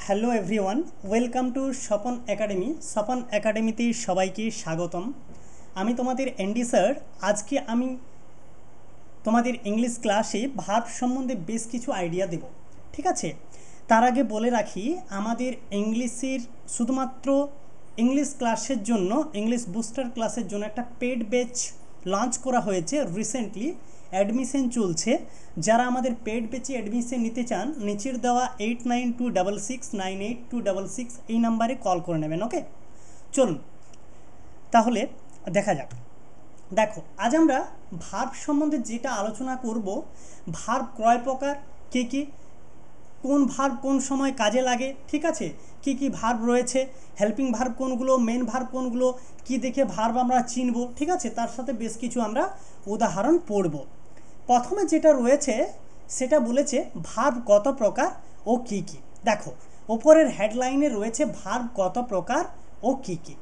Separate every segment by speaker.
Speaker 1: Hello everyone, welcome to Swapan academy. Swapan একাডেমিতে সবাইকে স্বাগতম। আমি তোমাদের এনডি স্যার। আজকে আমি তোমাদের ইংলিশ ক্লাসে ভার্ব সম্বন্ধে বেশ কিছু আইডিয়া দেব, ঠিক আছে? তার আগে বলে রাখি, আমাদের ইংলিশের শুধুমাত্র ইংলিশ ক্লাসের জন্য, ইংলিশ বুস্টার ক্লাসের জন্য একটা পেড ব্যাচ লঞ্চ করা হয়েছে রিসেন্টলি। অ্যাডমিশন চলছে। যারা আমাদের পেড ব্যাচে অ্যাডমিশন নিতে চান, নিচের দেওয়া 8926698266 এই নাম্বারে কল করে নেবেন। ওকে, চলুন তাহলে দেখা যাক। দেখো, আজ আমরা ভার্ব সম্বন্ধে যেটা আলোচনা করব, ভার্ব কয় প্রকার, কে কী, কোন ভার্ব কোন সময় কাজে লাগে, ঠিক আছে? কি কি ভার্ব রয়েছে, হেল্পিং ভার্ব কোনগুলো, মেন ভার্ব কোনগুলো, কি দেখে ভার্ব আমরা চিনব, ঠিক আছে? তার সাথে বেশ কিছু আমরা উদাহরণ পড়ব। প্রথমে যেটা রয়েছে সেটা বলেছে ভার্ব কত প্রকার ও কি কি। দেখো, ওপরের হেডলাইনে রয়েছে ভার্ব কত প্রকার ও কি কি।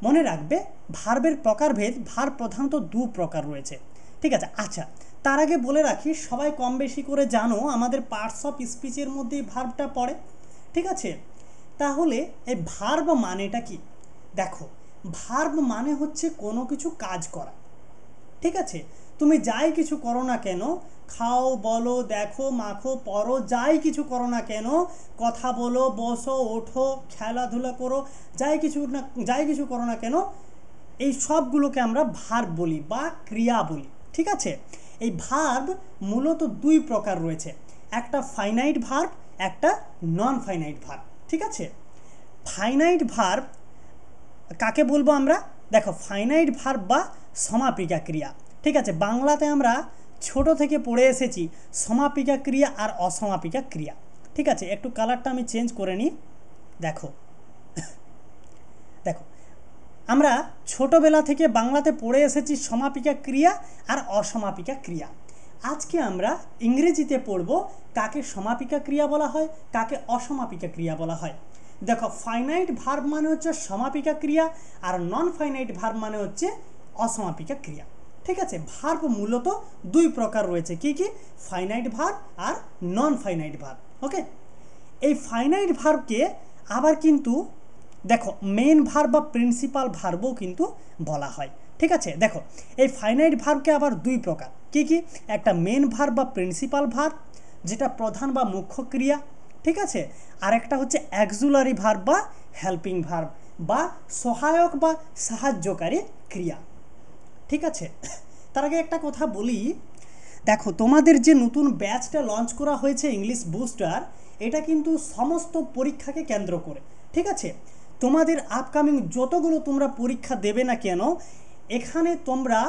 Speaker 1: মনে রাখবে, ভার্বের প্রকারভেদ, ভার্ব প্রধানত দু প্রকার রয়েছে, ঠিক আছে? আচ্ছা, তার আগে বলে রাখি, সবাই কম বেশি করে জানো আমাদের পার্টস অফ স্পিচের মধ্যেই ভার্বটা পড়ে, ঠিক আছে? তাহলে এই ভার্ব মানেটা কি? দেখো, ভার্ব মানে হচ্ছে কোনো কিছু কাজ করা, ঠিক আছে? তুমি যাই কিছু করো না কেন, খাও, বলো, দেখো, মাখো, পড়ো, যাই কিছু করো না কেন, কথা বলো, বসো, ওঠো, খেলাধুলা করো, যাই কিছু করো না কেন, এই সবগুলোকে আমরা ভার্ব বলি বা ক্রিয়া বলি, ঠিক আছে? এই ভার্ব মূলত দুই প্রকার রয়েছে, একটা ফাইনাইট ভার্ব, একটা নন ফাইনাইট ভার্ব, ঠিক আছে? ফাইনাইট ভার্ব কাকে বলবো আমরা? দেখো, ফাইনাইট ভার্ব বা সমাপিকা ক্রিয়া, ঠিক আছে? বাংলাতে আমরা ছোট থেকে পড়ে এসেছি সমাপিকা ক্রিয়া আর অসমাপিকা ক্রিয়া, ঠিক আছে? একটু কালারটা আমি চেঞ্জ করে নিই। দেখো দেখো আমরা ছোটবেলা থেকে বাংলাতে পড়ে এসেছি সমাপিকা ক্রিয়া আর অসমাপিকা ক্রিয়া। আজকে আমরা ইংরেজিতে পড়ব কাকে সমাপিকা ক্রিয়া বলা হয়, কাকে অসমাপিকা ক্রিয়া বলা হয়। দেখো, ফাইনাইট ভার্ব মানে হচ্ছে সমাপিকা ক্রিয়া আর নন ফাইনাইট ভার্ব মানে হচ্ছে অসমাপিকা ক্রিয়া, ঠিক আছে? ভার্ব মূলত দুই প্রকার রয়েছে, কি কি? ফাইনাইট ভার্ব আর নন ফাইনাইট ভার্ব। ওকে, এই ফাইনাইট ভার্বকে আবার কিন্তু দেখো মেন ভার্ব বা প্রিন্সিপাল ভার্বও কিন্তু বলা হয়, ঠিক আছে? দেখো, এই ফাইনাইট ভার্বকে আবার দুই প্রকার, কি কি? একটা মেন ভার্ব বা প্রিন্সিপাল ভার্ব, যেটা প্রধান বা মুখ্য ক্রিয়া, ঠিক আছে? আর একটা হচ্ছে অ্যাক্সিলারি ভার্ব বা হেল্পিং ভার্ব বা সহায়ক বা সাহায্যকারী ক্রিয়া, ঠিক আছে? তার আগে একটা কথা বলি, দেখো, তোমাদের যে নতুন ব্যাচটা লঞ্চ করা হয়েছে ইংলিশ বুস্টার, এটা কিন্তু সমস্ত পরীক্ষাকে কেন্দ্র করে, ঠিক আছে? তোমাদের আপকামিং যতগুলো তোমরা পরীক্ষা দেবে না কেন, এখানে তোমরা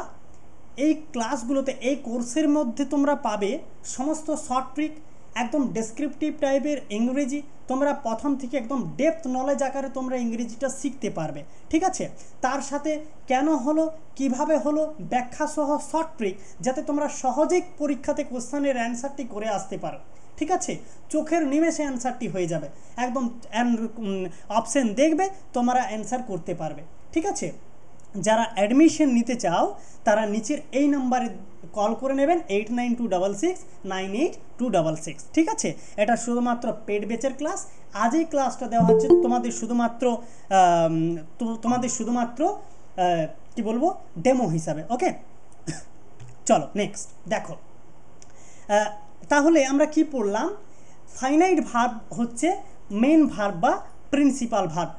Speaker 1: এই ক্লাসগুলোতে, এই কোর্সের মধ্যে তোমরা পাবে সমস্ত শর্ট ট্রিক, একদম ডেসক্রিপটিভ টাইপের ইংরেজি। তোমরা প্রথম থেকে একদম ডেপথ নলেজ আকারে তোমরা ইংরেজিটা শিখতে পারবে, ঠিক আছে? তার সাথে কেন হলো, কিভাবে হলো, ব্যাখ্যা সহ শর্ট ট্রিক, যাতে তোমরা সহজেই পরীক্ষাতে কোশ্চেনের অ্যান্সারটি করে আসতে পারো, ঠিক আছে? চোখের নিমেষে অ্যান্সারটি হয়ে যাবে, একদম অপশন দেখবে, তোমরা অ্যান্সার করতে পারবে, ঠিক আছে? যারা অ্যাডমিশন নিতে চাও তারা নিচের এই নাম্বারে কল করে নেবেন, 8926698266, ঠিক আছে? এটা শুধুমাত্র পেড ব্যাচের ক্লাস। আজ এই ক্লাসটা দেওয়া হচ্ছে তোমাদের শুধুমাত্র কি বলবো, ডেমো হিসাবে। ওকে, চলো নেক্সট। দেখো, তাহলে আমরা কি পড়লাম? ফাইনাইট ভার্ব হচ্ছে মেন ভার্ব বা প্রিন্সিপাল ভার্ব,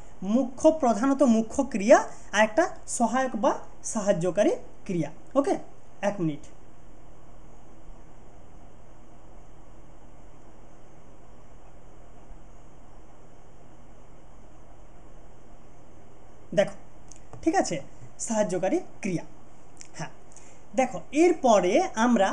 Speaker 1: প্রধানত মুখ্য ক্রিয়া, আর একটা সহায়ক বা সাহায্যকারী ক্রিয়া। ওকে, এক মিনিট। দেখো, ঠিক আছে, সাহায্যকারী ক্রিয়া। হ্যাঁ, দেখো, এরপরে আমরা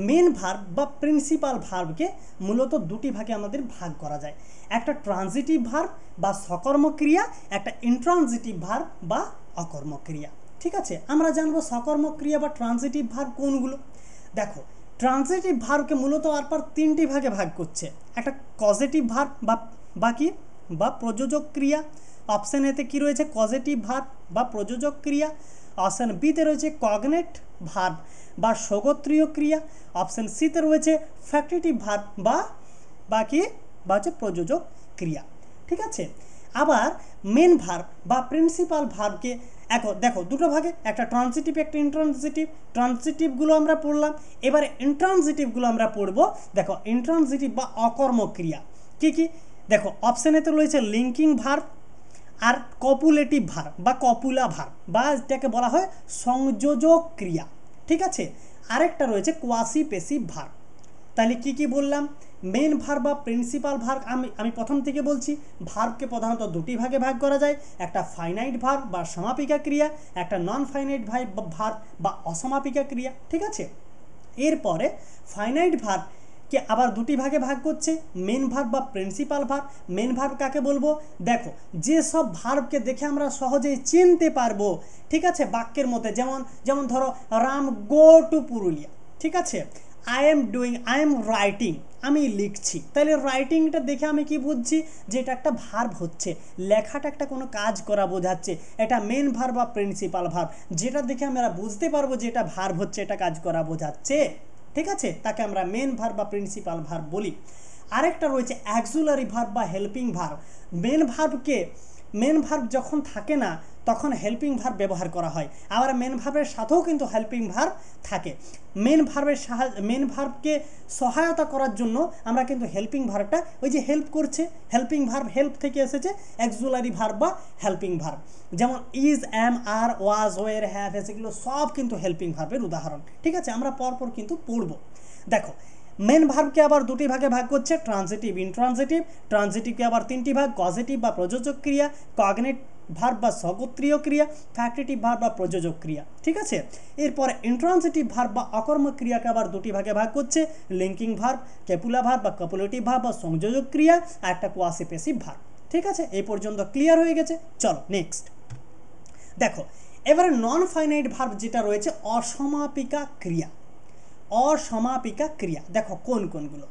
Speaker 1: মেন ভার্ব বা প্রিন্সিপাল ভার্বকে মূলত দুটি ভাগে আমাদের ভাগ করা যায়, একটা ট্রানজিটিভ ভার্ব বা সকর্মক্রিয়া, একটা ইন্ট্রানজিটিভ ভার্ব বা অকর্মক্রিয়া, ঠিক আছে? আমরা জানবো সকর্মক্রিয়া বা ট্রানজিটিভ ভার্ব কোনগুলো। দেখো, ট্রানজিটিভ ভার্বকে মূলত আরপর তিনটি ভাগে ভাগ করছে, একটা কজেটিভ ভার্ব বা কি বা প্রযোজক ক্রিয়া। অপশন এতে কি রয়েছে? কজেটিভ ভার্ব বা প্রযোজক ক্রিয়া। অপশন বিতে রয়েছে কগনেট ভার্ব বা স্বগোত্রীয় ক্রিয়া। অপশন সিতে রয়েছে ফ্যাক্টিটিভ ভার্ব বা হচ্ছে প্রযোজক ক্রিয়া। ঠিক আছে। আবার মেন ভার্ব বা প্রিন্সিপাল ভার্বকে দেখো দুটো ভাগে, একটা ট্রান্সিটিভ একটা ইন্ট্রান্সিটিভ। ট্রান্সিটিভগুলো আমরা পড়লাম, এবারে ইন্ট্রান্সিটিভগুলো আমরা পড়বো। দেখো ইন্ট্রান্সিটিভ বা অকর্মক্রিয়া কি কি, দেখো অপশানে তো রয়েছে লিঙ্কিং ভার্ব আর কপুলেটিভ ভার্ব বা কপুলা ভার্ব বা যেটাকে বলা হয় সংযোজক ক্রিয়া, ঠিক আছে। আরেকটা রয়েছে কোয়াসিপেসিভ ভার্ব। তাহলে কি কি বললাম, মেন ভার্ব বা প্রিন্সিপাল ভার্ব, আমি প্রথম থেকে বলছি, ভার্বকে প্রধানত দুটি ভাগে ভাগ করা যায়, একটা ফাইনাইট ভার্ব বা সমাপিকা ক্রিয়া, একটা নন ফাইনাইট ভার্ব বা অসমাপিকা ক্রিয়া, ঠিক আছে। এরপরে ফাইনাইট ভার্বকে আবার দুটি ভাগে ভাগ করছে, মেন ভার্ব বা প্রিন্সিপাল ভার্ব। মেন ভার্ব কাকে বলবো, দেখো যেসব ভার্বকে দেখে আমরা সহজেই চিনতে পারবো, ঠিক আছে, বাক্যের মধ্যে, যেমন ধরো রাম গো টু পুরুলিয়া, ঠিক আছে। আই এম রাইটিং, আমি লিখছি। তাহলে রাইটিংটা দেখে আমি কি বুঝছি, যে এটা একটা ভার্ব হচ্ছে, লেখাটা একটা কোনো কাজ করা বোঝাচ্ছে, এটা মেন ভার্ব বা প্রিন্সিপাল ভার্ব। যেটা দেখে আমরা বুঝতে পারবো যে এটা ভার্ব হচ্ছে, এটা কাজ করা বোঝাচ্ছে, ঠিক আছে, তাকে আমরা মেন ভার্ব বা প্রিন্সিপাল ভার্ব বলি। আরেকটা রয়েছে অ্যাক্সিলারি ভার্ব বা হেল্পিং ভার্ব। মেন ভার্ব যখন থাকে না তখন হেল্পিং ভার্ব ব্যবহার করা হয়, আবার মেন ভার্বের সাথেও কিন্তু হেল্পিং ভার্ব থাকে। মেন ভার্বকে সহায়তা করার জন্য আমরা কিন্তু হেল্পিং ভার্বটা, ওই যে হেল্প করছে, হেল্পিং ভার্ব হেল্প থেকে এসেছে অ্যাক্সিলারি ভার্ব বা হেল্পিং ভার্ব। যেমন is, am, are, was, were, have, has, এগুলো সব কিন্তু হেল্পিং ভার্বের উদাহরণ, ঠিক আছে। আমরা পরপর কিন্তু পড়ব। দেখো মেন ভার্বকে আবার দুটি ভাগে ভাগ করছে, ট্রান্সিটিভ, ইনট্রান্সিটিভ। ট্রান্সিটিভকে আবার তিনটি ভাগ, কজেটিভ বা প্রযোজক ক্রিয়া, কগনেট ভার্ব বা স্বগোত্রীয় ক্রিয়া, ফ্যাক্টিটিভ ভার্ব বা প্রযোজক ক্রিয়া, ঠিক আছে। এরপরে ইন্ট্রান্সিটিভ ভার্ব বা অকর্মক ক্রিয়াকে আবার দুটি ভাগে ভাগ করছে, লিঙ্কিং ভার্ব, ক্যাপুলা ভার্ব বা কপুলেটিভ ভার্ব বা সংযোজক ক্রিয়া, আর একটা কোয়াসিপেসিভ ভার্ব, ঠিক আছে। এই পর্যন্ত ক্লিয়ার হয়ে গেছে। চলো নেক্সট দেখো, এবারে নন ফাইনাইট ভার্ব যেটা রয়েছে অসমাপিকা ক্রিয়া। অসমাপিকা ক্রিয়া দেখো কোনগুলো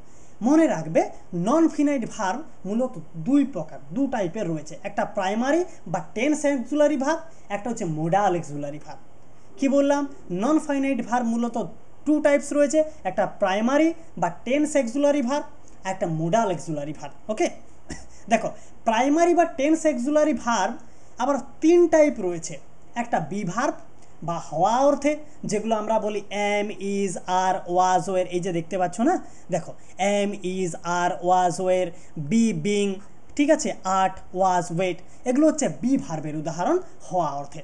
Speaker 1: মনে রাখবে। নন ফাইনাইট ভার্ব মূলত দুই প্রকার, দু টাইপের রয়েছে, একটা প্রাইমারি বা টেন্স অ্যাক্সিলারি ভার্ব, একটা হচ্ছে মোডাল অ্যাক্সিলারি ভার্ব। কি বললাম, নন ফাইনাইট ভার্ব মূলত টু টাইপস রয়েছে, একটা প্রাইমারি বা টেন্স অ্যাক্সিলারি ভার্ব, একটা মোডাল অ্যাক্সিলারি ভার্ব। ওকে, দেখো প্রাইমারি বা টেন্স অ্যাক্সিলারি ভার্ব আবার তিন টাইপ রয়েছে, একটা বি ভার্ব বা হওয়া অর্থে, যেগুলো আমরা বলি এম, ইজ, আর, ওয়াজ, ওয়ের, এই যে দেখতে পাচ্ছ না, দেখো am, is, are, was, were, be, being, ঠিক আছে, আর্ট, ওয়াজ, ওয়েট, এগুলো হচ্ছে বি ভার্বের উদাহরণ হওয়া অর্থে।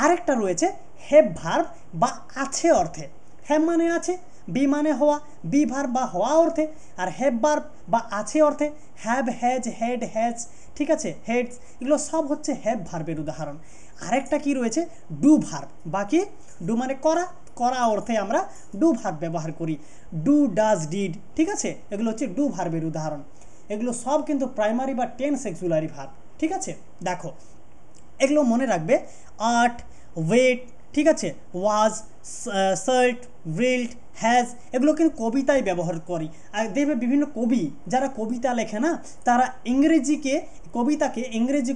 Speaker 1: আরেকটা রয়েছে হ্যাভ ভার্ব বা আছে অর্থে। হ্যাভ মানে আছে, বি মানে হওয়া, বি ভার্ব বা হওয়া অর্থে, আর হ্যাভ ভার্ব বা আছে অর্থে হ্যাভ, হ্যাজ, হেড, হ্যাজ, ঠিক আছে, হেডস, এগুলো সব হচ্ছে হ্যাভ ভার্বের উদাহরণ। আরেকটা কি রয়েছে ডু ভার্ব, বাকি ডু মানে করা অর্থে আমরা ডু ভার্ব ব্যবহার করি, ডু, ডাজ, ডিড, ঠিক আছে, এগুলো হচ্ছে ডু ভার্বের উদাহরণ। এগুলো সব কিন্তু প্রাইমারি বা টেন্স অ্যাক্সিলারি ভার্ব, ঠিক আছে। দেখো এগুলো মনে রাখবে, আর্ট, ওয়েট, ঠিক আছে, ওয়াজ, সার্ট, রিল্ড, হ্যাজ, এগুলো কিন্তু কবিতায় ব্যবহার করি। আর দেখবে বিভিন্ন কবি যারা কবিতা লেখে না, তারা ইংরেজি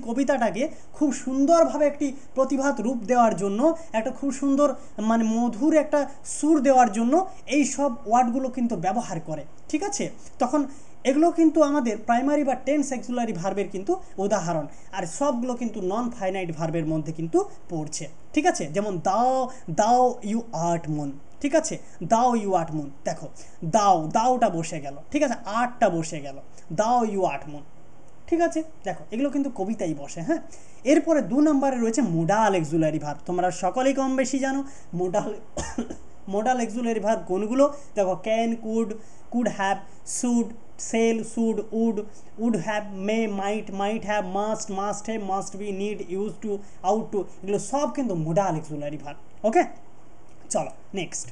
Speaker 1: কবিতাটাকে খুব সুন্দরভাবে একটি প্রতিভাত রূপ দেওয়ার জন্য, একটা খুব সুন্দর মানে মধুর একটা সুর দেওয়ার জন্য এই সব ওয়ার্ডগুলো কিন্তু ব্যবহার করে, ঠিক আছে। তখন এগুলো কিন্তু আমাদের প্রাইমারি বা টেন্স অ্যাক্সিলারি ভার্বের কিন্তু উদাহরণ, আর সবগুলো কিন্তু নন ফাইনাইট ভার্বের মধ্যে কিন্তু পড়ছে, ঠিক আছে। যেমন দাও ইউ আর্ট মুন, ঠিক আছে, দাও ইউ আর্ট মুন, দেখো দাওটা বসে গেল, ঠিক আছে, আর্টটা বসে গেল, দাও ইউ আর্ট মুন, ঠিক আছে। দেখো এগুলো কিন্তু কবিতাই বসে। হ্যাঁ, এরপরে 2 নম্বরে রয়েছে মোডাল অ্যাক্সিলারি ভার্ব। তোমরা সকলেই কম বেশি জানো মোডাল অ্যাক্সিলারি ভার্ব কোনগুলো, দেখো can, could have, should, shall, should, would have, may, might have, must have, must be, need, use to, ought to, এগুলো সব কিন্তু মোডাল অ্যাক্সিলারি ভার্ব। ওকে, চলো নেক্সট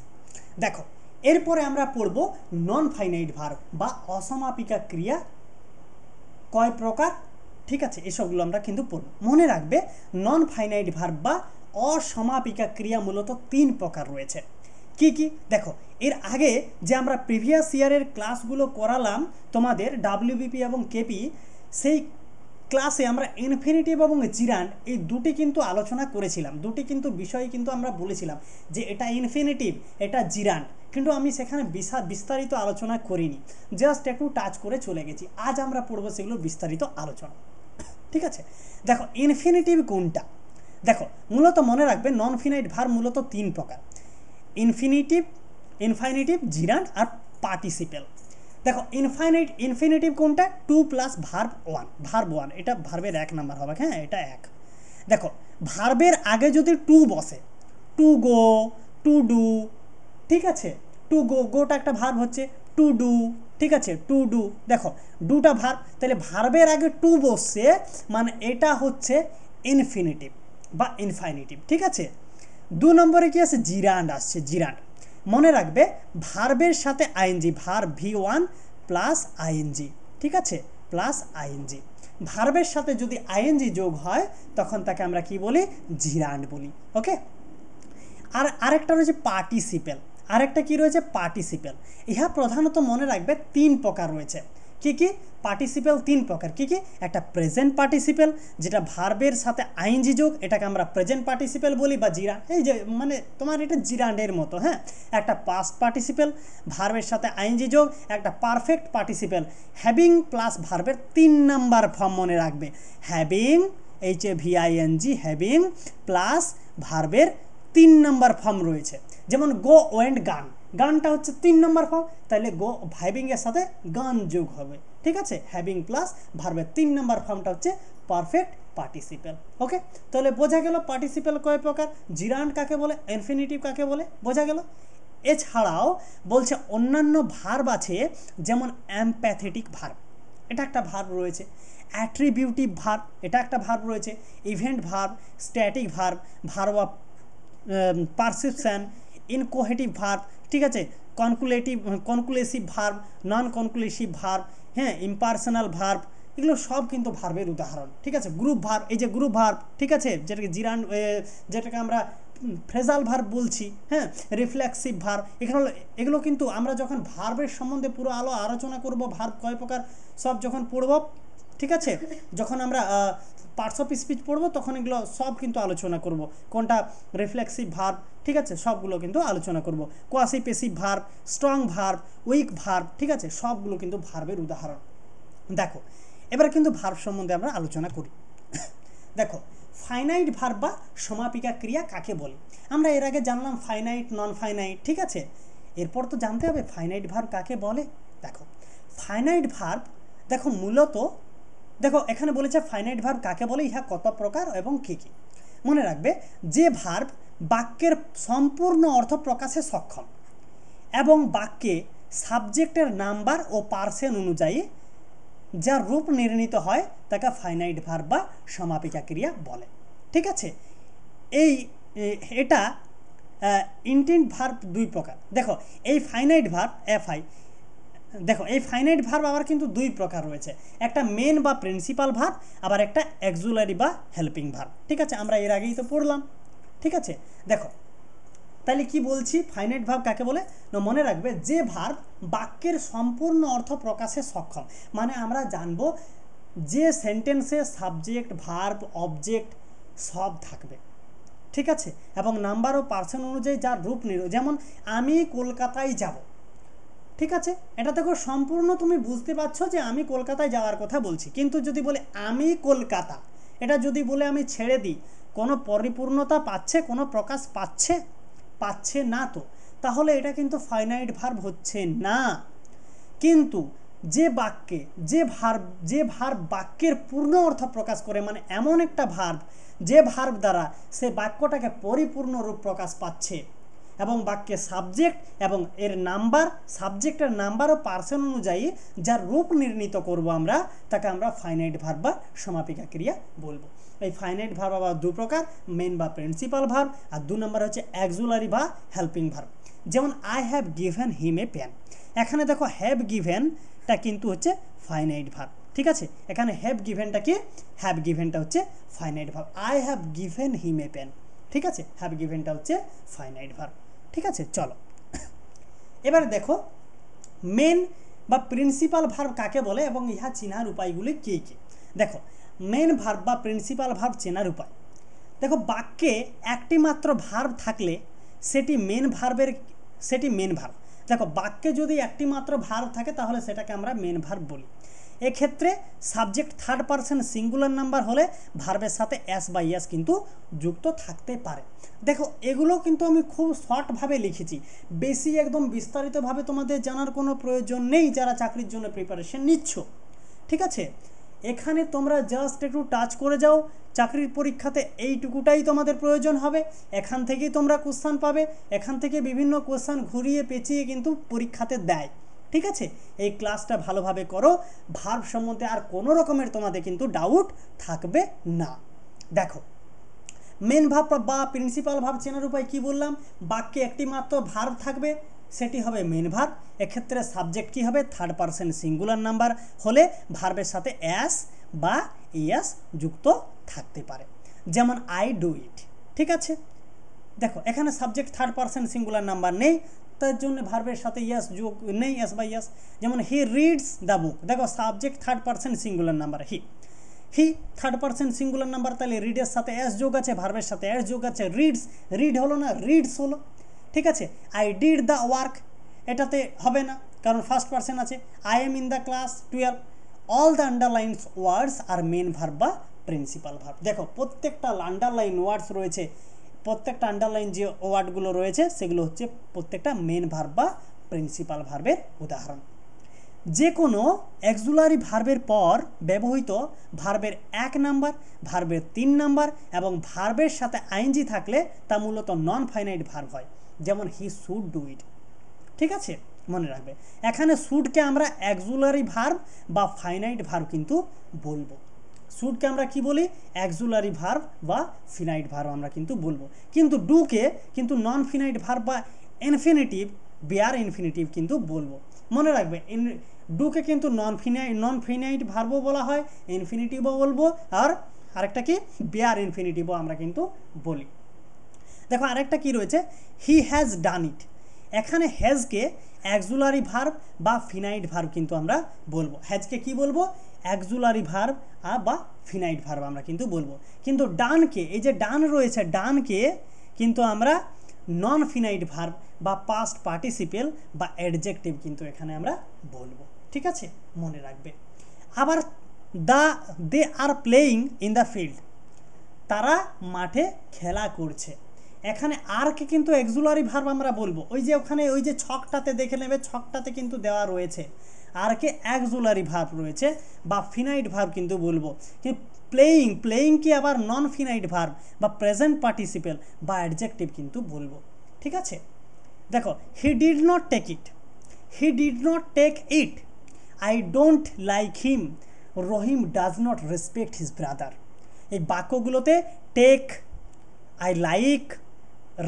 Speaker 1: দেখো, এরপরে আমরা পড়ব নন ফাইনাইট ভার্ব বা অসমাপিকা ক্রিয়া কয় প্রকার, ঠিক আছে, এসবগুলো আমরা কিন্তু পড়ব। মনে রাখবে নন ফাইনাইট ভার্ব বা অসমাপিকা ক্রিয়া মূলত 3 প্রকার রয়েছে। কি কি দেখো, এর আগে যে আমরা প্রিভিয়াস ইয়ারের ক্লাসগুলো করালাম তোমাদের ডাব্লিউবিপি এবং কেপি, সেই ক্লাসে আমরা ইনফিনিটিভ এবং জিরান্ড এই দুটি কিন্তু আলোচনা করেছিলাম, দুটি কিন্তু বিষয় কিন্তু আমরা বলেছিলাম যে এটা ইনফিনিটিভ, এটা জিরান্ড, কিন্তু আমি সেখানে বিস্তারিত আলোচনা করিনি, জাস্ট একটু টাচ করে চলে গেছি। আজ আমরা পড়বো সেগুলো বিস্তারিত আলোচনা। ঠিক আছে। দেখো ইনফিনিটিভ কোনটা, দেখো মূলত মনে রাখবে নন ফিনাইট ভার্ব মূলত 3 প্রকার, ইনফিনিটিভ, ইনফাইনিটিভ, জিরান্ড আর পার্টিসিপেল। দেখো ইনফিনিটিভ কোনটা, 2 প্লাস ভার্ব 1, এটা ভার্বের 1 নাম্বার হবে, হ্যাঁ এটা 1। দেখো ভার্বের আগে যদি টু বসে, টু গো, টু ডু, ঠিক আছে, টু গো, গোটা একটা ভার্ব হচ্ছে, টু ডু, ঠিক আছে, টু ডু, দেখো ডুটা ভার্ব, তাহলে ভার্বের আগে টু বসছে মানে এটা হচ্ছে ইনফিনিটিভ বা ইনফাইনিটিভ, ঠিক আছে। 2 নম্বরে কি আছে, জিরান্ড আসছে, জিরান্ড মনে রাখবে ভার্বের সাথে ING, verb V1 plus ING, ঠিক আছে, প্লাস আইএনজি, ভার্বের সাথে যদি আইএনজি যোগ হয় তখন তাকে আমরা কি বলি, জিরান্ড বলি, ওকে। আর আরেকটা রয়েছে পার্টিসিপেল, আরেকটা কি রয়েছে, পার্টিসিপেল। ইহা প্রধানত মনে রাখবে 3 প্রকার রয়েছে, কি কি, পার্টিসিপেল 3 প্রকার, কি কি, একটা প্রেজেন্ট পার্টিসিপেল যেটা ভার্বের সাথে আইএনজি যোগ, এটাকে আমরা প্রেজেন্ট পার্টিসিপেল বলি বা জিরান্ড, এই যে মানে তোমার এটা জিরান্ডের মতো, হ্যাঁ। একটা পাস্ট পার্টিসিপেল ভার্বের সাথে আইএনজি যোগ, একটা পারফেক্ট পার্টিসিপেল হ্যাভিং প্লাস ভার্বের 3 নাম্বার ফর্ম মনে রাখবে, হ্যাভিং, HAVING, হ্যাভিং প্লাস ভার্বের 3 নাম্বার ফর্ম রয়েছে, যেমন গো ওয়েন্ট গান, গানটা হচ্ছে 3 নম্বর ফর্ম, তাহলে গো হ্যাভিং এর সাথে গান যোগ হবে, ঠিক আছে, হ্যাভিং প্লাস ভার্বের 3 নম্বর ফর্মটা হচ্ছে পারফেক্ট পার্টিসিপেল, ওকে। তাহলে বোঝা গেল পার্টিসিপেল কয় প্রকার, জিরান্ড কাকে বলে, ইনফিনিটিভ কাকে বলে, বোঝা গেল। এছাড়াও বলছে অন্যান্য ভার্ব আছে, যেমন এমপ্যাথেটিক ভার্ব, এটা একটা ভার্ব রয়েছে, অ্যাট্রিবিউটিভ ভার্ব, এটা একটা ভার্ব রয়েছে, event verb, static verb, verb of perception, inchoative verb, ঠিক আছে, conclusive verb, non conclusive verb, হ্যাঁ, ইম্পার্সোনাল ভার্ব, এগুলো সব কিন্তু ভার্বের উদাহরণ, ঠিক আছে। গ্রুপ ভার্ব, এই যে গ্রুপ ভার্ব, ঠিক আছে, যেটাকে জিরান্ড, যেটাকে আমরা ফ্রেজাল ভার্ব বলছি, হ্যাঁ, রিফ্লেক্সিভ ভার্ব, এগুলো কিন্তু আমরা যখন ভার্বের সম্বন্ধে পুরো আলোচনা করব, ভার্ব কয় প্রকার সব যখন পড়ব, ঠিক আছে, যখন আমরা পার্টস অফ স্পিচ পড়বো তখন এগুলো সব কিন্তু আলোচনা করব, কোনটা রিফ্লেক্সিভ ভার্ব, ঠিক আছে, সবগুলো কিন্তু আলোচনা করব, quasi passive verb, strong verb, week verb, ঠিক আছে, সবগুলো কিন্তু ভার্বের উদাহরণ। দেখো এবার কিন্তু ভার্ব সম্বন্ধে আমরা আলোচনা করি। দেখো ফাইনাইট ভার্ব বা সমাপিকা ক্রিয়া কাকে বলে, আমরা এর আগে জানলাম ফাইনাইট, নন ফাইনাইট, ঠিক আছে, এরপর তো জানতে হবে ফাইনাইট ভার্ব কাকে বলে। দেখো ফাইনাইট ভার্ব, দেখো মূলত দেখো এখানে বলেছে ফাইনাইট ভার্ব কাকে বলে, ইহা কত প্রকার এবং কী কী। মনে রাখবে যে ভার্ব বাক্যের সম্পূর্ণ অর্থ প্রকাশে সক্ষম এবং বাক্যে সাবজেক্টের নাম্বার ও পার্সেন অনুযায়ী যার রূপ নির্ণীত হয় তাকে ফাইনাইট ভার্ব বা সমাপিকা ক্রিয়া বলে, ঠিক আছে। এটা ইন্টেন্ট ভার্ব 2 প্রকার। দেখো এই ফাইনাইট ভার্ব FI, দেখো এই ফাইনাইট ভার্ব আবার কিন্তু 2 প্রকার রয়েছে, একটা মেন বা প্রিন্সিপাল ভার্ব, আবার একটা অক্সিলারি বা হেল্পিং ভার্ব, ঠিক আছে, আমরা এর আগেই তো পড়লাম, ঠিক আছে। দেখো তাহলে কি বলছি, ফাইনাইট ভার্ব কাকে বলে না, মনে রাখবে যে ভার্ব বাক্যের সম্পূর্ণ অর্থ প্রকাশে সক্ষম, মানে আমরা জানবো যে সেন্টেন্সে সাবজেক্ট, ভার্ব, অবজেক্ট সব থাকবে, ঠিক আছে, এবং নাম্বার ও পার্সন অনুযায়ী যার রূপ যেমন আমি কলকাতায় যাব, ঠিক আছে, এটা দেখো সম্পূর্ণ তুমি বুঝতে পারছো যে আমি কলকাতায় যাওয়ার কথা বলছি, কিন্তু যদি বলে আমি কলকাতা, এটা যদি বলে আমি ছেড়ে দিই, কোনো পরিপূর্ণতা পাচ্ছে, কোনো প্রকাশ পাচ্ছে না, তো তাহলে এটা কিন্তু ফাইনাইট ভার্ব হচ্ছে না। কিন্তু যে বাক্যে যে ভার্ব বাক্যের পূর্ণ অর্থ প্রকাশ করে, মানে এমন একটা ভার্ব যে ভার্ব দ্বারা সে বাক্যটাকে পরিপূর্ণ রূপ প্রকাশ পাচ্ছে এবং বাক্যে সাবজেক্ট এবং এর নাম্বার, সাবজেক্টের নাম্বার ও পার্সন অনুযায়ী যার রূপ নির্ণীত করব আমরা, তাকে আমরা ফাইনাইট ভার্ব বা সমাপিকা ক্রিয়া বলবো। এই ফাইনাইট ভার্ব আবার 2 প্রকার, মেন বা প্রিন্সিপাল ভার্ব, আর 2 নম্বর হচ্ছে অক্সিলারি বা হেল্পিং ভার্ব। যেমন I have given him a pen, এখানে দেখো হ্যাভ গিভেনটা কিন্তু হচ্ছে ফাইনাইট ভার্ব, ঠিক আছে, এখানে হ্যাভ গিভেনটা কি, হ্যাভ গিভেনটা হচ্ছে finite verb, I have given him a pen, ঠিক আছে, হ্যাভ গিভেনটা হচ্ছে ফাইনাইট ভার্ব, ঠিক আছে। চলো এবার দেখো মেন বা প্রিন্সিপাল ভার্ব কাকে বলে এবং ইহা চেনার উপায়গুলি কী কী। দেখো মেন ভার্ব বা প্রিন্সিপাল ভার্ব চেনার উপায়, দেখো বাক্যে একটি মাত্র ভার্ব থাকলে সেটি মেন ভার্ব। দেখো বাক্যে যদি একটি মাত্র ভার্ব থাকে তাহলে সেটাকে আমরা মেন ভার্ব বলি। এক্ষেত্রে subject third person singular number হলে ভার্বের সাথে এস বা ইএস কিন্তু যুক্ত থাকতে পারে। দেখো এগুলো কিন্তু আমি খুব শর্টভাবে লিখেছি, বেশি একদম বিস্তারিতভাবে তোমাদের জানার কোনো প্রয়োজন নেই যারা চাকরির জন্য প্রিপারেশন নিচ্ছ। ঠিক আছে, এখানে তোমরা জাস্ট একটু টাচ করে যাও, চাকরির পরীক্ষাতে এইটুকুটাই তোমাদের প্রয়োজন হবে। এখান থেকেই তোমরা কোশ্চান পাবে, এখান থেকে বিভিন্ন কোশ্চান ঘুরিয়ে পেঁচিয়ে কিন্তু পরীক্ষাতে দেয়। ঠিক আছে, এই ক্লাসটা ভালোভাবে করো, ভার্ব সম্বন্ধে আর কোনো রকমের তোমাদের কিন্তু ডাউট থাকবে না। দেখো মেন ভার্ব বা প্রিন্সিপাল ভার্ব চেনার উপায় কি বললাম, বাক্যে একটি মাত্র ভার্ব থাকবে, সেটি হবে মেন ভার্ব। এক্ষেত্রে সাবজেক্ট কি হবে, থার্ড পারসন সিঙ্গুলার নাম্বার হলে ভার্বের সাথে এস বা ইএস যুক্ত থাকতে পারে, যেমন আই ডু ইট। ঠিক আছে, দেখো এখানে subject third person singular number নেই, তার জন্য ভার্বের সাথে ইয়েস যোগ নেই, এস বা ইয়েস। যেমন হি রিডস দ্য বুক, দেখো subject third person singular number he third person singular number, তাহলে রিডের সাথে এস যোগ আছে, ভার্বের সাথে এস যোগ আছে, রিডস রিড হলো না, রিডস হলো। ঠিক আছে, আই ডিড দ্য ওয়ার্ক, এটাতে হবে না কারণ ফার্স্ট পারসন আছে। I am in the class 12, all the underlines words are main verb বা প্রিন্সিপাল ভার্ব। দেখো প্রত্যেকটা আন্ডারলাইন ওয়ার্ডস রয়েছে, প্রত্যেকটা আন্ডারলাইন যে ওয়ার্ডগুলো রয়েছে সেগুলো হচ্ছে প্রত্যেকটা মেন ভার্ব বা প্রিন্সিপাল ভার্বের উদাহরণ। যে কোনো অক্সিলারি ভার্বের পর ব্যবহৃত ভার্বের 1 নাম্বার, ভার্বের 3 নাম্বার এবং ভার্বের সাথে আইএনজি থাকলে তা মূলত নন ফাইনাইট ভার্ব হয়, যেমন হি শুড ডু ইট। ঠিক আছে, মনে রাখবে এখানে শুডকে আমরা অক্সিলারি ভার্ব বা ফাইনাইট ভার্ব কিন্তু বলবো। শুডকে আমরা কি বলি, অক্সিলারি ভার্ব বা ফিনাইট ভার্ব আমরা কিন্তু বলবো, কিন্তু ডুকে কিন্তু নন ফিনাইট ভার্ব বা ইনফিনিটিভ বেয়ার ইনফিনিটিভ কিন্তু বলবো। মনে রাখবে ডুকে কিন্তু নন ফিনাইট ভার্বও বলা হয়, ইনফিনিটিভও বলবো, আর আরেকটা কি বেয়ার ইনফিনিটিভও আমরা কিন্তু বলি। দেখো আরেকটা কি রয়েছে, হি হ্যাজ ডান ইট, এখানে হ্যাজকে অক্সিলারি ভার্ব বা ফিনাইট ভার্ব কিন্তু আমরা বলবো। হ্যাজকে কি বলবো, অক্সিলারি ভার্ব বা ফিনাইট ভার্ব আমরা কিন্তু বলবো, কিন্তু ডানকে, এই যে ডান রয়েছে ডানকে কিন্তু আমরা নন ফিনাইট ভার্ব বা পাস্ট পার্টিসিপেল বা অ্যাডজেক্টিভ কিন্তু এখানে আমরা বলবো। ঠিক আছে, মনে রাখবে। আবার they are playing in the field, তারা মাঠে খেলা করছে, এখানে আরকে কিন্তু অক্সিলারি ভার্ব আমরা বলবো। ওই যে ওখানে ওই যে ছকটাতে দেখে নেবে, ছকটাতে কিন্তু দেওয়া রয়েছে আরকে অক্সিলারি ভার্ব রয়েছে বা ফিনাইট ভার্ব কিন্তু বলবো। কিন্তু প্লেয়িং কি আবার নন ফিনাইট ভার্ব বা প্রেজেন্ট পার্টিসিপেল বা অ্যাডজেক্টিভ কিন্তু বলবো। ঠিক আছে, দেখো he did not take it, he did not take it, I don't like him, Rahim does not respect his brother. এই বাক্যগুলোতে take, I like,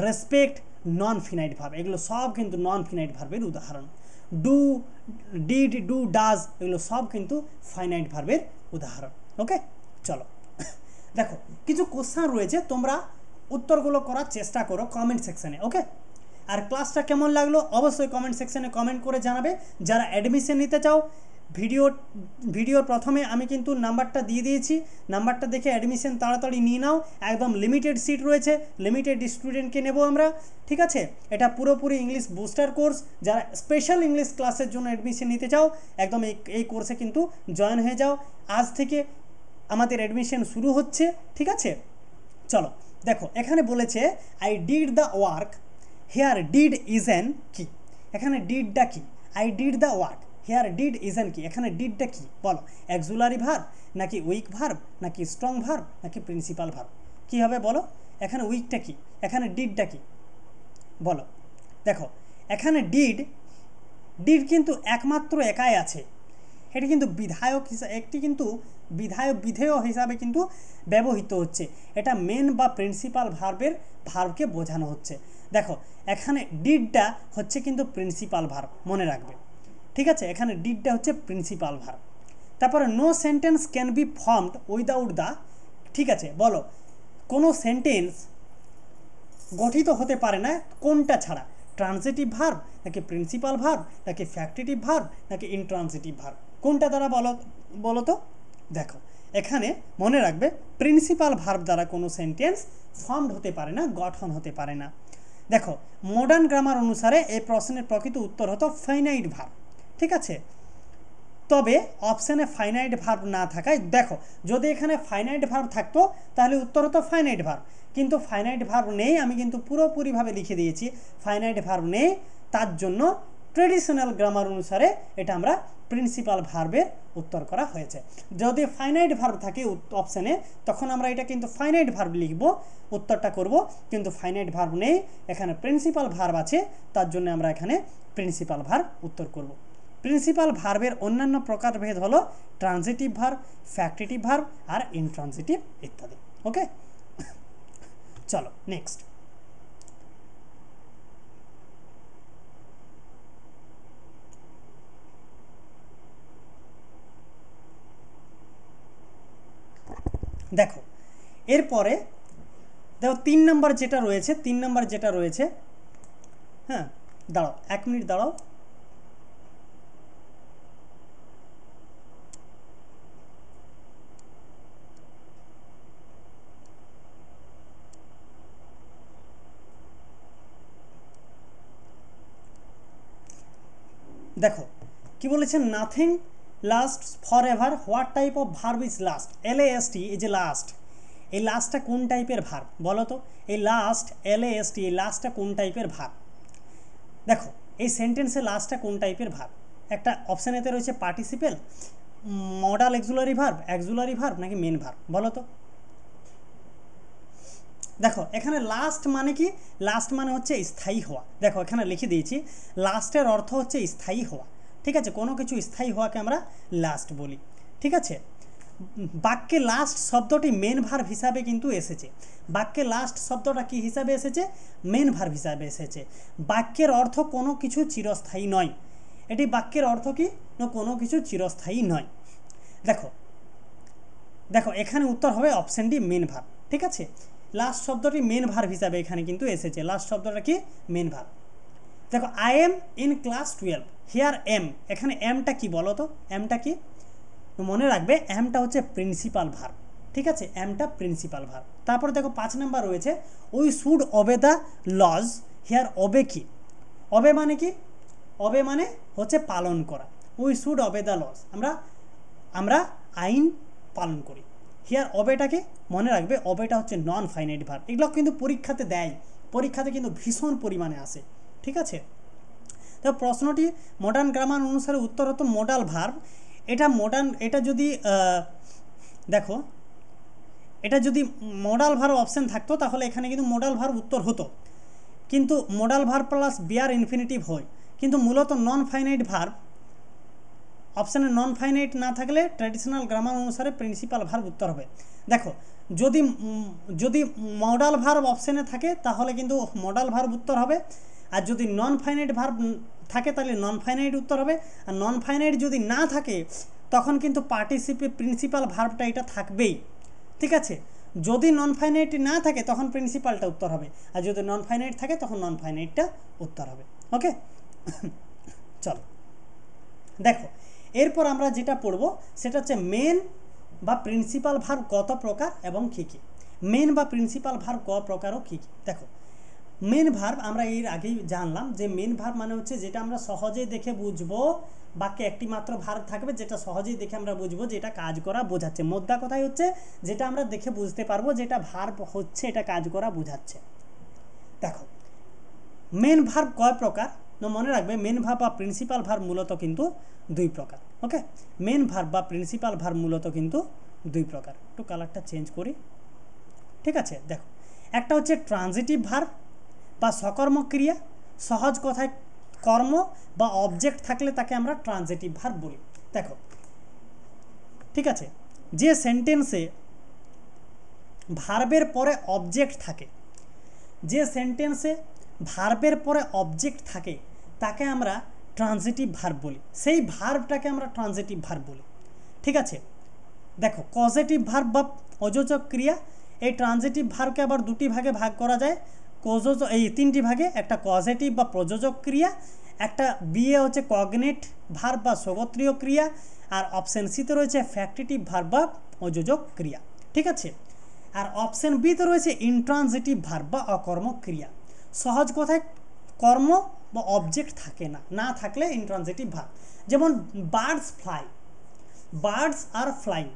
Speaker 1: respect, non finite verb, এগুলো সব কিন্তু নন ফিনাইট ভার্বের উদাহরণ। ডু, ডিড, ডু, ডাজ এগুলো সব কিন্তু ফাইনাইট ভার্বের উদাহরণ। ওকে, চলো দেখো কিছু কোশ্চেন রয়েছে, তোমরা উত্তরগুলো করার চেষ্টা করো কমেন্ট সেকশানে। ওকে, আর ক্লাসটা কেমন লাগলো অবশ্যই কমেন্ট সেকশানে কমেন্ট করে জানাবে। যারা অ্যাডমিশন নিতে চাও, ভিডিওর প্রথমে আমি কিন্তু নাম্বারটা দিয়ে দিয়েছি, নাম্বারটা দেখে অ্যাডমিশন তাড়াতাড়ি নিয়ে নাও। একদম লিমিটেড সিট রয়েছে, লিমিটেড স্টুডেন্টকে নেব আমরা। ঠিক আছে, এটা পুরোপুরি ইংলিশ বুস্টার কোর্স। যারা স্পেশাল ইংলিশ ক্লাসের জন্য অ্যাডমিশন নিতে চাও একদম এই কোর্সে কিন্তু জয়েন হয়ে যাও। আজ থেকে আমাদের অ্যাডমিশন শুরু হচ্ছে। ঠিক আছে, চলো দেখো এখানে বলেছে I did the work, here did is an কি, এখানে ডিডটা কি, I did the work, here did is an কি, এখানে ডিডটা কি বলো, অক্সিলারি ভার্ব নাকি উইক ভার্ব নাকি স্ট্রং ভার্ব নাকি প্রিন্সিপাল ভার্ব, কী হবে বলো? এখানে উইকটা কি, এখানে ডিডটা কি বলো? দেখো এখানে ডিড কিন্তু একমাত্র একাই আছে, এটি কিন্তু বিধায়ক হিসাবে, একটি কিন্তু বিধেয় হিসাবে কিন্তু ব্যবহৃত হচ্ছে। এটা মেন বা প্রিন্সিপাল ভার্বকে বোঝানো হচ্ছে। দেখো এখানে ডিডটা হচ্ছে কিন্তু প্রিন্সিপাল ভার্ব, মনে রাখবে। ঠিক আছে, এখানে ডিডটা হচ্ছে প্রিন্সিপাল ভার্ব। তারপরে no sentence can be formed without the, ঠিক আছে বলো, কোনো সেন্টেন্স গঠিত হতে পারে না কোনটা ছাড়া, ট্রান্সিটিভ ভার্ব নাকি প্রিন্সিপাল ভার্ব নাকি ফ্যাক্টিটিভ ভার্ব নাকি ইনট্রান্সিটিভ ভার্ব, কোনটা দ্বারা বলো তো? দেখো এখানে মনে রাখবে প্রিন্সিপাল ভার্ব দ্বারা কোনো সেন্টেন্স ফর্মড হতে পারে না, গঠন হতে পারে না। দেখো মডার্ন গ্রামার অনুসারে এই প্রশ্নের প্রকৃত উত্তর হতো ফাইনাইট ভার্ব। ঠিক আছে, তবে অপশানে ফাইনাইট ভার্ব না থাকায়, দেখো যদি এখানে ফাইনাইট ভার্ব থাকতো তাহলে উত্তর হতো ফাইনাইট ভার্ব, কিন্তু ফাইনাইট ভার্ব নেই, আমি কিন্তু পুরোপুরিভাবে লিখে দিয়েছি ফাইনাইট ভার্ব নেই, তার জন্য ট্রেডিশনাল গ্রামার অনুসারে এটা আমরা প্রিন্সিপাল ভার্বের উত্তর করা হয়েছে। যদি ফাইনাইট ভার্ব থাকে অপশানে তখন আমরা এটা কিন্তু ফাইনাইট ভার্ব লিখব, উত্তরটা করব, কিন্তু ফাইনাইট ভার্ব নেই, এখানে প্রিন্সিপাল ভার্ব আছে, তার জন্য আমরা এখানে প্রিন্সিপাল ভার্ব উত্তর করব। প্রিন্সিপাল ভার্বের অন্যান্য প্রকারভেদ হলো ট্রানজিটিভ ভার্ব, ফ্যাক্টিটিভ ভার্ব আর ইনট্রানজিটিভ ইত্যাদি। ওকে, চলো নেক্সট। দেখো এরপরে দেখো 3 নম্বর যেটা রয়েছে, হ্যাঁ দাঁড়াও 1 মিনিট দাঁড়াও। দেখো কি বলেছেন, nothing last for ever, what type of verb is last? LAST, এই যে লাস্ট, এই লাস্টটা কোন টাইপের ভার্ব বলো তো? এই লাস্ট LAST, এই লাস্টটা কোন টাইপের ভার্ব? দেখো এই সেন্টেন্সে লাস্টটা কোন টাইপের ভার্ব? একটা অপশান এতে রয়েছে পার্টিসিপেল, মডাল অক্সিলারি ভার্ব নাকি মেন ভার্ব বলো তো? দেখো এখানে লাস্ট মানে কি? লাস্ট মানে হচ্ছে স্থায়ী হওয়া। দেখো এখানে লিখে দিয়েছি লাস্টের অর্থ হচ্ছে স্থায়ী হওয়া, ঠিক আছে? কোনো কিছু স্থায়ী হওয়াকে আমরা লাস্ট বলি, ঠিক আছে? বাক্যে লাস্ট শব্দটি মেন ভার্ব হিসাবে কিন্তু এসেছে। বাক্যে লাস্ট শব্দটা কি হিসাবে এসেছে? মেন ভার্ব হিসাবে এসেছে। বাক্যের অর্থ কোনো কিছু চিরস্থায়ী নয়। এটি বাক্যের অর্থ কি? না, কোনো কিছু চিরস্থায়ী নয়। দেখো দেখো এখানে উত্তর হবে অপশন ডি, মেন ভার্ব, ঠিক আছে? লাস্ট শব্দটি মেন ভার্ব হিসাবে এখানে কিন্তু এসেছে। লাস্ট শব্দটা কি? Main verb. দেখো I am in class 12, here am, এখানে এমটা কি বলো তো? এমটা কি? মনে রাখবে এমটা হচ্ছে প্রিন্সিপাল ভার্ব, ঠিক আছে? এমটা প্রিন্সিপাল ভার্ব। তারপরে দেখো 5 নাম্বার রয়েছে we should obey the laws, here obey কি? ওবে মানে কি? ওবে মানে হচ্ছে পালন করা। We should obey the laws, আমরা আইন পালন করি। হিয়ার ওবেটাকে মনে রাখবে, ওবেটা হচ্ছে নন ফাইনাইট ভার্ব। এগুলো কিন্তু পরীক্ষাতে দেয়, পরীক্ষাতে কিন্তু ভীষণ পরিমাণে আসে, ঠিক আছে? তো প্রশ্নটি মডার্ন গ্রামার অনুসারে উত্তর হতো মডাল ভার্ব। এটা যদি দেখো এটা যদি মডাল ভার্ব অপশন থাকতো তাহলে এখানে কিন্তু মডাল ভার্ব উত্তর হতো, কিন্তু modal verb plus bare infinitive হয়, কিন্তু মূলত নন ফাইনাইট ভার্ব অপশানে নন ফাইনাইট না থাকলে ট্র্যাডিশনাল গ্রামার অনুসারে প্রিন্সিপাল ভার্ব উত্তর হবে। দেখো যদি মডাল ভার্ব অপশানে থাকে তাহলে কিন্তু মডাল ভার্ব উত্তর হবে, আর যদি নন ফাইনাইট ভার্ব থাকে তাহলে নন ফাইনাইট উত্তর হবে, আর নন ফাইনাইট যদি না থাকে তখন কিন্তু প্রিন্সিপাল ভার্বটা এটা থাকবেই, ঠিক আছে? যদি নন ফাইনাইট না থাকে তখন প্রিন্সিপালটা উত্তর হবে, আর যদি নন ফাইনাইট থাকে তখন নন ফাইনাইটটা উত্তর হবে। ওকে, চলো দেখো এরপর আমরা যেটা পড়বো সেটা হচ্ছে মেন বা প্রিন্সিপাল ভার্ব কত প্রকার এবং কী কী। মেন বা প্রিন্সিপাল ভার্ব ক প্রকার ও কী কী? দেখো মেন ভার্ব আমরা এর আগেই জানলাম যে মেন ভার্ব মানে হচ্ছে যেটা আমরা সহজেই দেখে বুঝবো, বাক্যে একটি মাত্র ভার্ব থাকবে যেটা সহজেই দেখে আমরা বুঝবো যেটা কাজ করা বোঝাচ্ছে। মোদ্দা কথাই হচ্ছে যেটা আমরা দেখে বুঝতে পারবো যেটা ভার্ব হচ্ছে, এটা কাজ করা বোঝাচ্ছে। দেখো মেন ভার্ব কয় প্রকার? মনে রাখবে মেন ভার্ব বা প্রিন্সিপাল ভার্ব মূলত কিন্তু 2 প্রকার। ওকে, মেন ভার্ব বা প্রিন্সিপাল ভার্ব মূলত কিন্তু 2 প্রকার। একটু কালারটা চেঞ্জ করি, ঠিক আছে? দেখো একটা হচ্ছে ট্রানজিটিভ ভার্ব বা সকর্মক ক্রিয়া, সহজ কথায় কর্ম বা অবজেক্ট থাকলে তাকে আমরা ট্রানজিটিভ ভার্ব বলি। দেখো ঠিক আছে, যে সেন্টেন্সে ভার্বের পরে অবজেক্ট থাকে, যে সেন্টেন্সে ভার্বের পরে অবজেক্ট থাকে তাকে আমরা ট্রানজিটিভ ভার্ব বলি, সেই ভার্বটাকে আমরা ট্রানজিটিভ ভার্ব বলি, ঠিক আছে? দেখো কজেটিভ ভার্ব বা অযোজক ক্রিয়া, এই ট্রানজিটিভ ভার্বকে আবার 2টি ভাগে ভাগ করা যায়, এই 3টি ভাগে। একটা কজেটিভ বা প্রযোজক ক্রিয়া, একটা বিয়ে হচ্ছে কগনেট ভার্ব বা স্বগোত্রীয় ক্রিয়া, আর অপশন সিতে রয়েছে ফ্যাক্টিটিভ ভার্ব বা অযোজক ক্রিয়া, ঠিক আছে? আর অপশন বিতে রয়েছে ইনট্রানজিটিভ ভার্ব বা অকর্মক ক্রিয়া। সহজ কথায় কর্ম বা অবজেক্ট থাকে না, না থাকলে ইনট্রানজিটিভ ভার্ব। যেমন birds fly, birds are flying,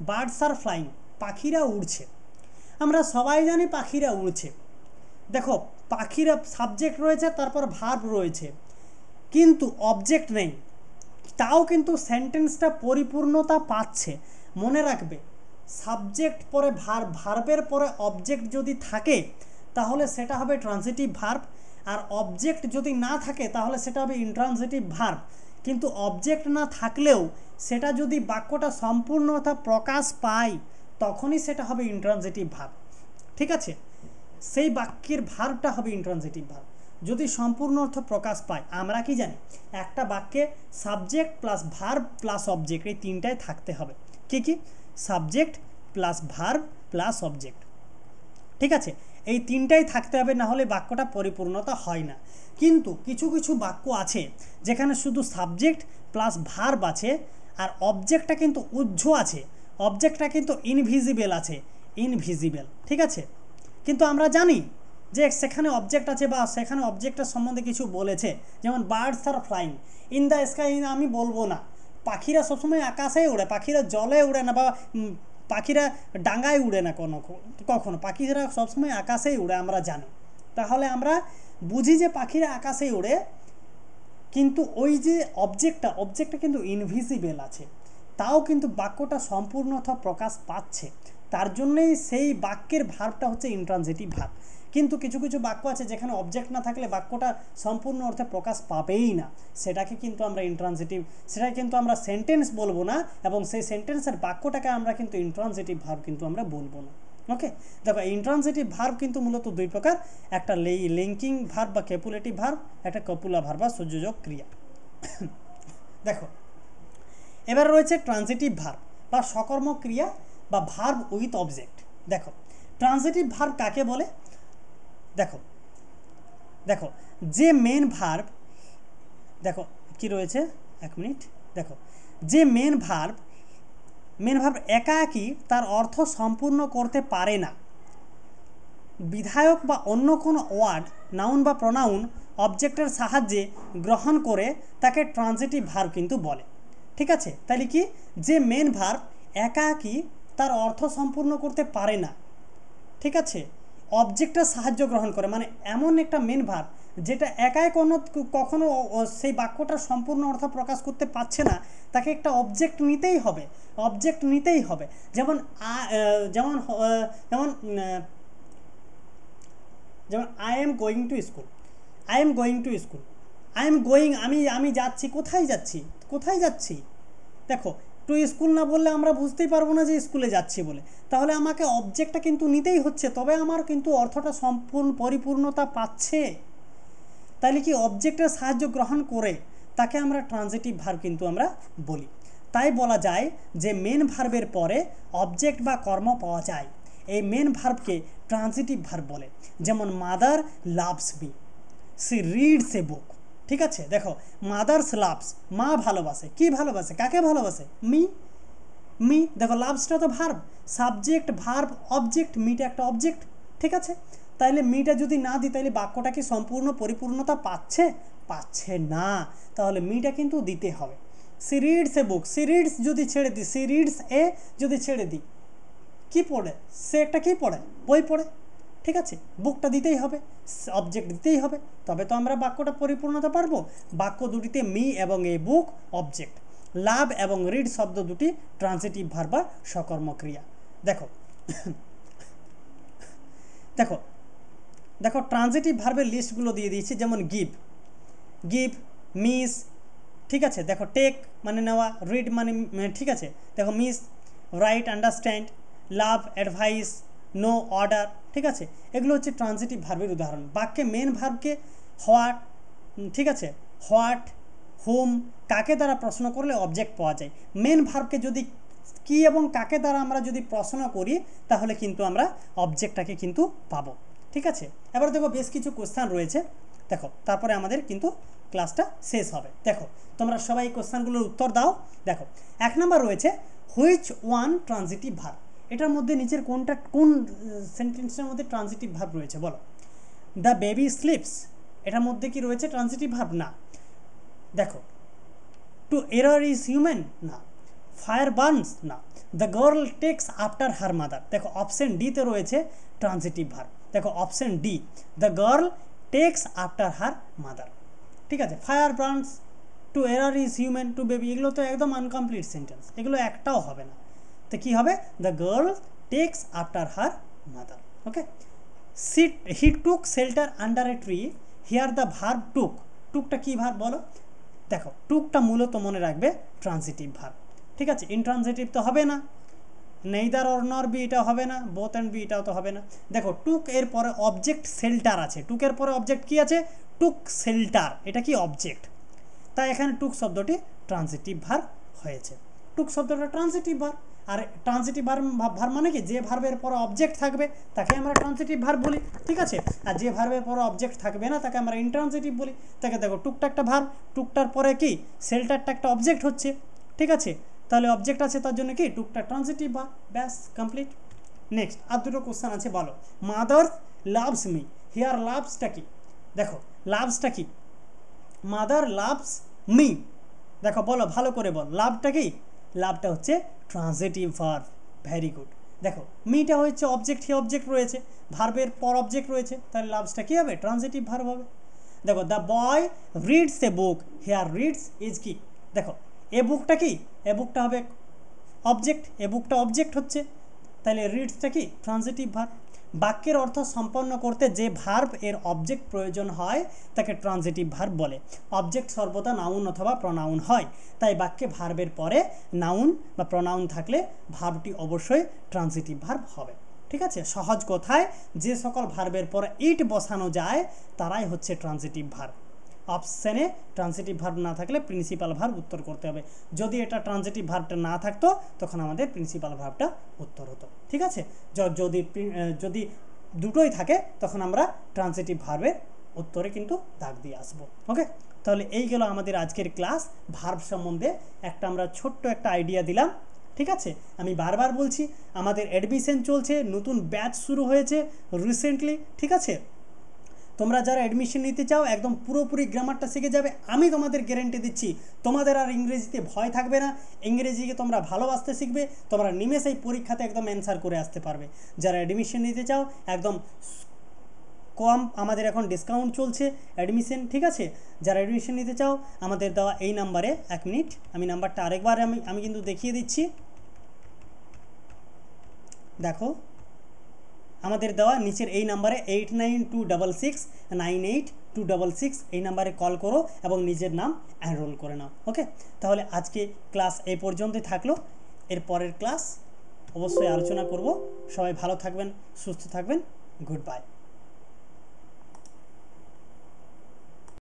Speaker 1: birds are flying, পাখিরা উড়ছে। আমরা সবাই জানি পাখিরা উড়ছে। দেখো পাখিরা সাবজেক্ট রয়েছে, তারপর ভার্ব রয়েছে, কিন্তু অবজেক্ট নেই, তাও কিন্তু সেন্টেন্সটা পরিপূর্ণতা পাচ্ছে। মনে রাখবে, সাবজেক্ট পরে ভার্ব, ভার্বের পরে অবজেক্ট যদি থাকে তাহলে সেটা হবে ট্রান্সিটিভ ভার্ব, আর অবজেক্ট যদি না থাকে তাহলে সেটা হবে ইনট্রান্সিটিভ ভার্ব। কিন্তু অবজেক্ট না থাকলেও সেটা যদি বাক্যটা সম্পূর্ণতা প্রকাশ পায় তখনই সেটা হবে ইনট্রান্সিটিভ ভার্ব। ঠিক আছে, সেই বাক্যের ভার্বটা হবে ইনট্রান্সিটিভ ভার্ব যদি সম্পূর্ণ অর্থ প্রকাশ পায়। আমরা কি জানি, একটা বাক্যে subject plus verb plus object এই তিনটাই থাকতে হবে। কি কি? Subject plus verb plus object. ঠিক আছে, এই তিনটাই থাকতে হবে, না হলে বাক্যটা পরিপূর্ণতা হয় না। কিন্তু কিছু কিছু বাক্য আছে যেখানে শুধু সাবজেক্ট প্লাস ভার্ব আছে আর অবজেক্টটা কিন্তু উহ্য আছে, অবজেক্টটা কিন্তু ইনভিজিবল আছে, ইনভিজিবল। ঠিক আছে, কিন্তু আমরা জানি যে সেখানে অবজেক্ট আছে বা সেখানে অবজেক্টের সম্বন্ধে কিছু বলেছে, যেমন birds are flying in the sky. আমি বলবো না পাখিরা সবসময় আকাশেই উড়ে, পাখিরা জলে উড়ে না, বা পাখিরা ডাঙায় উড়ে না কখনো, পাখিরা সবসময় আকাশেই উড়ে আমরা জানি। তাহলে আমরা বুঝি যে পাখিরা আকাশেই উড়ে, কিন্তু ওই যে অবজেক্টটা কিন্তু ইনভিজিবল আছে, তাও কিন্তু বাক্যটা সম্পূর্ণতা প্রকাশ পাচ্ছে। তার জন্যই সেই বাক্যের ভার্বটা হচ্ছে ইনট্রান্সিটিভ ভার্ব। কিন্তু কিছু কিছু বাক্য আছে যেখানে অবজেক্ট না থাকলে বাক্যটা সম্পূর্ণ অর্থে প্রকাশ পাবেই না, সেটাকে কিন্তু আমরা ইনট্রান্সিটিভ, সেটাকে কিন্তু আমরা সেন্টেন্স বলবো না, এবং সেই সেন্টেন্সের বাক্যটাকে আমরা কিন্তু ইনট্রান্সিটিভ ভার্ব কিন্তু আমরা বলবো না। ওকে, দেখো ইনট্রান্সিটিভ ভার্ব কিন্তু মূলত দুই প্রকার, একটা লিঙ্কিং ভার্ব বা ক্যাপুলেটিভ ভার্ব, একটা কপুলা ভার্ব বা সংযোজক ক্রিয়া। দেখো এবার রয়েছে ট্রান্সিটিভ ভার্ব বা সকর্ম ক্রিয়া বা ভার্ব উইথ অবজেক্ট। দেখো ট্রান্সিটিভ ভার্ব কাকে বলে? দেখো দেখো যে মেন ভার্ব, দেখো কি রয়েছে, এক মিনিট, দেখো যে মেন ভার্ব একাকী তার অর্থ সম্পূর্ণ করতে পারে না, বিধায়ক বা অন্য কোনো ওয়ার্ড, নাউন বা প্রোনাউন অবজেক্টের সাহায্যে গ্রহণ করে তাকে ট্রান্সিটিভ ভার্ব কিন্তু বলে। ঠিক আছে, তাহলে কি, যে মেন ভার্ব একাকী তার অর্থ সম্পূর্ণ করতে পারে না, ঠিক আছে, অবজেক্টের সাহায্য গ্রহণ করে, মানে এমন একটা মেন ভার্ব যেটা একাই কখনো সেই বাক্যটার সম্পূর্ণ অর্থ প্রকাশ করতে পারছে না, তাকে একটা অবজেক্ট নিতেই হবে, অবজেক্ট নিতেই হবে। যেমন যেমন যেমন যেমন I am going to school, I am going to school, I am going, আমি যাচ্ছি, কোথায় যাচ্ছি, কোথায় যাচ্ছি। দেখো টু স্কুল না বললে আমরা বুঝতেই পারবো না যে স্কুলে যাচ্ছি বলে, তাহলে আমাকে অবজেক্টটা কিন্তু নিতেই হচ্ছে, তবে আমার কিন্তু অর্থটা সম্পূর্ণ পরিপূর্ণতা পাচ্ছে। তাহলে কি অবজেক্টের সাহায্য গ্রহণ করে তাকে আমরা ট্রান্সিটিভ ভার্ব কিন্তু আমরা বলি। তাই বলা যায় যে মেন ভার্বের পরে অবজেক্ট বা কর্ম পাওয়া যায়, এই মেন ভার্বকে ট্রান্সিটিভ ভার্ব বলে। যেমন mother loves me, she reads a book. ঠিক আছে, দেখো মাদার্স লাভস, মা ভালোবাসে, কি ভালোবাসে, কাকে ভালোবাসে, মি, মি। দেখো লাভসটা তো ভার্ব, সাবজেক্ট ভার্ব অবজেক্ট, মিটা একটা অবজেক্ট। ঠিক আছে, তাইলে মিটা যদি না দিই তাহলে বাক্যটা কি সম্পূর্ণ পরিপূর্ণতা পাচ্ছে? পাচ্ছে না, তাহলে মিটা কিন্তু দিতে হবে। She reads a book, she reads যদি ছেড়ে দিই, সি রিডস এ যদি ছেড়ে দিই, কি পড়ে, সে একটা কি পড়ে, বই পড়ে। ঠিক আছে, বুকটা দিতেই হবে, অবজেক্ট দিতেই হবে, তবে তো আমরা বাক্যটা পরিপূর্ণতা পারবো। বাক্য দুটিতে মি এবং এ বুক অবজেক্ট, লাভ এবং রিড শব্দ দুটি ট্রান্সিটিভ ভার্ব বা সকর্মক্রিয়া। দেখো দেখো দেখো ট্রান্সিটিভ ভার্বের লিস্টগুলো দিয়ে দিয়েছি, যেমন গিভ, গিভ, মিস। ঠিক আছে, দেখো টেক মানে নেওয়া, রিড মানে, ঠিক আছে, দেখো মিস, রাইট, আন্ডারস্ট্যান্ড, লাভ, অ্যাডভাইস, নো, অর্ডার। ঠিক আছে, এগুলো হচ্ছে ট্রান্সিটিভ ভার্বের উদাহরণ। বাক্যে মেন ভার্বকে হোয়াট, ঠিক আছে, হোয়াট, হুম, কাকে দ্বারা প্রশ্ন করলে অবজেক্ট পাওয়া যায়। মেন ভার্বকে যদি কি এবং কাকে দ্বারা আমরা যদি প্রশ্ন করি তাহলে কিন্তু আমরা অবজেক্টটাকে কিন্তু পাবো। ঠিক আছে, এবার দেখো বেশ কিছু কোশ্চেন রয়েছে, দেখো তারপরে আমাদের কিন্তু ক্লাসটা শেষ হবে। দেখো তোমরা সবাই কোশ্চেনগুলোর উত্তর দাও। দেখো 1 নম্বর রয়েছে হুইচ ওয়ান ট্রান্সিটিভ ভার্ব, এটার মধ্যে নিচের কোনটা, কোন সেন্টেন্সের মধ্যে ট্রান্সিটিভ ভার্ব রয়েছে বলো। দ্য বেবি স্লিপস, এটার মধ্যে কি রয়েছে ট্রান্সিটিভ ভার্ব? না। দেখো টু এরর ইজ হিউম্যান, না। ফায়ার বার্নস না, the girl takes after her mother. দেখো অপশন ডিতে রয়েছে ট্রানজিটিভ ভার্ব। দেখো option D, the girl takes after her mother. ঠিক আছে, fire burns, to err is human, to baby, এগুলো তো একদম আনকমপ্লিট সেন্টেন্স, এগুলো একটাও হবে না। তো কী হবে? The girl takes after her mother. Okay, he took shelter under a tree, here the verb took. টুকটা কী ভার্ব বলো? দেখো টুকটা মূলত মনে রাখবে ট্রানজিটিভ ভার্ব। ঠিক আছে, ইনট্রানজিটিভ তো হবে না, নেইদার অর নর বি এটা হবে না, বোথ অ্যান্ড বি এটাও তো হবে না। দেখো টুক এর পরে অবজেক্ট শেল্টার আছে, টুকের পরে অবজেক্ট কি আছে? টুক শেল্টার, এটা কি অবজেক্ট, তাই এখানে টুক শব্দটি ট্রানজিটিভ ভার্ব হয়েছে। টুক শব্দটা ট্রানজিটিভ ভার্ব, আর ট্রানজিটিভ ভার্ব মানে কি? যে ভার্বের পরে অবজেক্ট থাকবে তাকে আমরা ট্রানজিটিভ ভার্ব বলি। ঠিক আছে, আর যে ভার্বের পরে অবজেক্ট থাকবে না তাকে আমরা ইনট্রানজিটিভ বলি। তাকে দেখো টুকটা একটা ভার্ব, টুকটার পরে কি শেল্টারটা একটা অবজেক্ট হচ্ছে। ঠিক আছে, তাহলে অবজেক্ট আছে তার জন্য কি টুকটা ট্রানজিটিভ ভার্ব, ব্যাস কমপ্লিট। নেক্সট আর দুটো কোশ্চেন আছে, বলো মাদার লাভস মি, হিয়ার লাভসটা কি? দেখো লাভসটা কি? মাদার লাভস মি, দেখো বলো ভালো করে বল, লাভটা কি? লাভটা হচ্ছে ট্রানজিটিভ ভার্ব, ভেরি গুড। দেখো মিটা হচ্ছে অবজেক্ট, হি অবজেক্ট রয়েছে, ভার্বের পর অবজেক্ট রয়েছে, তাহলে লাভসটা কি হবে? ট্রানজিটিভ ভার্ব হবে। দেখো the boy reads a book, here reads is কি? দেখো এ বুকটা কি? এ বুকটা হবে অবজেক্ট, এ বুকটা অবজেক্ট হচ্ছে, তাহলে রিডসটা কি? Transitive verb. বাক্যের অর্থ সম্পন্ন করতে যে ভার্ব এর অবজেক্ট প্রয়োজন হয় তাকে ট্রানজিটিভ ভার্ব বলে। অবজেক্ট সর্বদা নাউন অথবা প্রনাউন হয়, তাই বাক্যে ভার্বের পরে নাউন বা প্রনাউন থাকলে ভার্বটি অবশ্যই ট্রানজিটিভ ভার্ব হবে। ঠিক আছে, সহজ কথায় যে সকল ভার্বের পরে ইট বসানো যায় তারাই হচ্ছে ট্রানজিটিভ ভার্ব। অপশানে ট্রানজিটিভ ভার্ব না থাকলে প্রিন্সিপাল ভার্ব উত্তর করতে হবে। যদি এটা ট্রানজিটিভ ভার্বটা না থাকতো তখন আমাদের প্রিন্সিপাল ভার্বটা উত্তর হতো। ঠিক আছে, যদি দুটোই থাকে তখন আমরা ট্রানজিটিভ ভার্বের উত্তরে কিন্তু দাগ দিয়ে আসবো। ওকে, তাহলে এই গেল আমাদের আজকের ক্লাস। ভার্ব সম্বন্ধে একটা আমরা ছোট্ট একটা আইডিয়া দিলাম। ঠিক আছে, আমি বারবার বলছি আমাদের অ্যাডমিশন চলছে, নতুন ব্যাচ শুরু হয়েছে রিসেন্টলি। ঠিক আছে, তোমরা যারা অ্যাডমিশন নিতে চাও একদম পুরোপুরি গ্রামারটা শিখে যাবে, আমি তোমাদের গ্যারেন্টি দিচ্ছি তোমাদের আর ইংরেজিতে ভয় থাকবে না, ইংরেজিকে তোমরা ভালোবাসতে শিখবে, তোমরা নিমেষেই পরীক্ষাতে একদম অ্যান্সার করে আসতে পারবে। যারা অ্যাডমিশন নিতে চাও একদম কম, আমাদের এখন ডিসকাউন্ট চলছে অ্যাডমিশন। ঠিক আছে, যারা অ্যাডমিশন নিতে চাও আমাদের দেওয়া এই নাম্বারে, এক মিনিট আমি নাম্বারটা আরেকবার আমি কিন্তু দেখিয়ে দিচ্ছি। দেখো আমাদের দেওয়া নিচের এই নাম্বারে 8926698266 এই নাম্বারে কল করো এবং নিজের নাম এনরোল করে নাও। ওকে, তাহলে আজকে ক্লাস এই পর্যন্তই থাকলো, এর পরের ক্লাস অবশ্যই আলোচনা করব। সবাই ভালো থাকবেন, সুস্থ থাকবেন, গুড বাই।